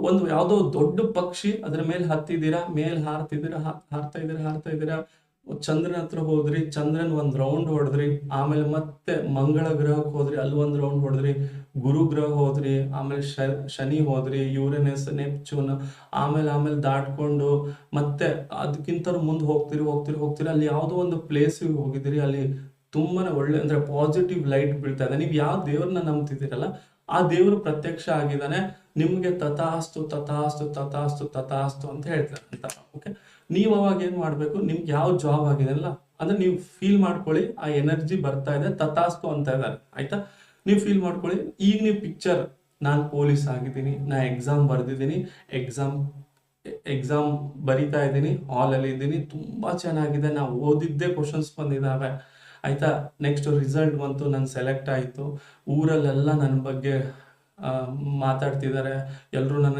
ಒಂದು ಯಾವುದೋ ದೊಡ್ಡ ಪಕ್ಷಿ ಅದ್ರ ಮೇಲೆ ಹತ್ತಿದ್ದೀರಾ, ಮೇಲ್ ಹಾರ್ತಾ ಇದ್ದೀರಾ. ಚಂದ್ರನ ಹತ್ರ ಹೋದ್ರಿ, ಚಂದ್ರನ್ ಒಂದ್ ರೌಂಡ್ ಹೊಡೆದ್ರಿ, ಆಮೇಲೆ ಮತ್ತೆ ಮಂಗಳ ಗ್ರಹಕ್ಕೆ ಹೋದ್ರಿ, ಅಲ್ಲಿ ಒಂದ್ ರೌಂಡ್ ಹೊಡೆದ್ರಿ, ಗುರು ಗ್ರಹ ಹೋದ್ರಿ, ಆಮೇಲೆ ಶನಿ ಹೋದ್ರಿ, ಯುರೇನಸ್, ನೆಪ್ಚೂನ್, ಆಮೇಲೆ ದಾಟ್ಕೊಂಡು ಮತ್ತೆ ಅದಕ್ಕಿಂತ ಮುಂದೆ ಹೋಗ್ತೀರಿ, ಅಲ್ಲಿ ಯಾವುದೋ ಒಂದು ಪ್ಲೇಸ್ ಹೋಗಿದ್ದೀರಿ, ಅಲ್ಲಿ ತುಂಬಾನೇ ಒಳ್ಳೆ ಅಂದ್ರೆ ಪಾಸಿಟಿವ್ ಲೈಟ್ ಬೀಳ್ತಾ ಇದೆ. ನೀವು ಯಾವ ದೇವ್ರನ್ನ ನಂಬ್ತಿದ್ದೀರಲ್ಲ ಆ ದೇವ್ರು ಪ್ರತ್ಯಕ್ಷ ಆಗಿದ್ದಾನೆ, ನಿಮ್ಗೆ ತಥಾಸ್ತು ತಥಾಸ್ತು ತಥಾಸ್ತು ತಥಾಸ್ತು ಅಂತ ಹೇಳ್ತಾರೆ ಅಂತ. ಓಕೆ, ನೀವು ಅವಾಗ ಏನ್ ಮಾಡ್ಬೇಕು, ನಿಮ್ಗೆ ಯಾವ ಜಾಬ್ ಆಗಿದೆ ಅಲ್ಲ ಅಂದ್ರೆ ನೀವು ಫೀಲ್ ಮಾಡ್ಕೊಳ್ಳಿ, ಆ ಎನರ್ಜಿ ಬರ್ತಾ ಇದೆ, ತಥಾಸ್ತು ಅಂತ ಇದ್ದಾರೆ ಆಯ್ತಾ. ನೀವು ಫೀಲ್ ಮಾಡ್ಕೊಳ್ಳಿ, ಈಗ ನೀವು ಪಿಕ್ಚರ್, ನಾನು ಪೊಲೀಸ್ ಆಗಿದ್ದೀನಿ, ನಾ ಎಕ್ಸಾಮ್ ಬರ್ದಿದ್ದೀನಿ, ಎಕ್ಸಾಮ್ ಎಕ್ಸಾಮ್ ಬರಿತಾ ಇದ್ದೀನಿ, ಹಾಲ್ ಅಲ್ಲಿ ಇದ್ದೀನಿ, ತುಂಬಾ ಚೆನ್ನಾಗಿದೆ, ನಾ ಓದಿದ್ದೇ ಕ್ವಶನ್ಸ್ ಬಂದಿದ್ದಾವೆ ಆಯ್ತಾ. ನೆಕ್ಸ್ಟ್ ರಿಸಲ್ಟ್ ಬಂತು, ನಾನು ಸೆಲೆಕ್ಟ್ ಆಯ್ತು, ಊರಲ್ಲೆಲ್ಲ ನನ್ನ ಬಗ್ಗೆ ಮಾತಾಡ್ತಿದ್ದಾರೆ, ಎಲ್ಲರೂ ನನ್ನ